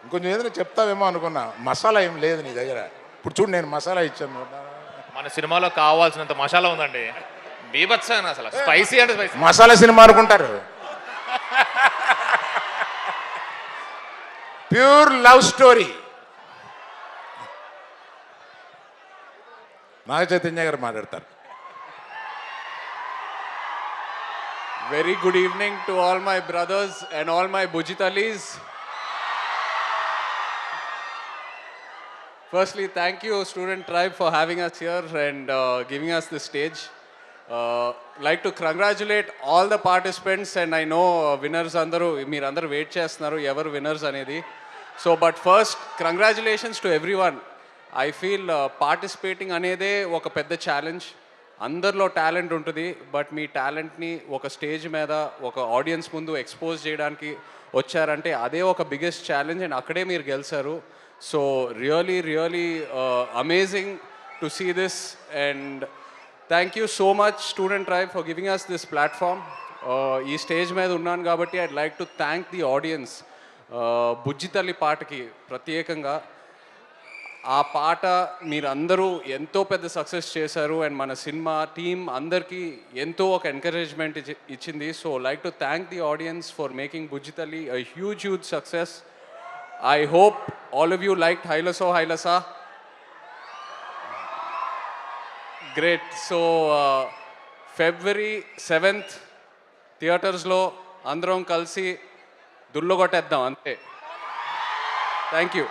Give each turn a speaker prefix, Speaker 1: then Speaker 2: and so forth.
Speaker 1: ఇంకొంచెం ఏదైనా చెప్తావేమో అనుకున్నా, మసాలా ఏం లేదు నీ దగ్గర. ఇప్పుడు చూడు నేను మసాలా ఇచ్చాను.
Speaker 2: మన సినిమాలో కావాల్సినంత మసాలా ఉందండి, బీభత్సంగా అసలు స్పైసీ అంటే స్పైసీ.
Speaker 1: మసాలా సినిమా అనుకుంటారు. Pure love story. Naga Chaitanya garu మాట్లాడతారు.
Speaker 3: Very good evening to all my brothers and all my Bujitalis. Firstly, thank you Student Tribe for having us here and giving us the stage. Like to congratulate all the participants and I know winners andaru meer andaru wait chestunaru evaru winners anedi. So but first congratulations to everyone. I feel participating anede oka pedda challenge. అందరిలో talent ఉంటుంది, but మీ టాలెంట్ని ఒక stage మీద ఒక audience ముందు expose చేయడానికి వచ్చారంటే అదే ఒక బిగ్గెస్ట్ ఛాలెంజ్ అండ్ అక్కడే మీరు గెలిచారు. So really really amazing to see this and thank you so much Student Tribe for giving us this platform. ఈ స్టేజ్ మీద ఉన్నాను కాబట్టి I'd like to thank the audience. Bujjithalli పాటకి ప్రత్యేకంగా ఆ పాట మీరందరూ ఎంతో పెద్ద సక్సెస్ చేశారు అండ్ మన సినిమా టీమ్ అందరికీ ఎంతో ఒక ఎంకరేజ్మెంట్ ఇచ్చింది. So like to thank the audience for making Bujjithalli a huge success. I hope all of you like Hailaso Hailasa. Great. So February 7th థియేటర్స్లో అందరం కలిసి దుల్లు కొట్టేద్దాం అంతే. Thank you.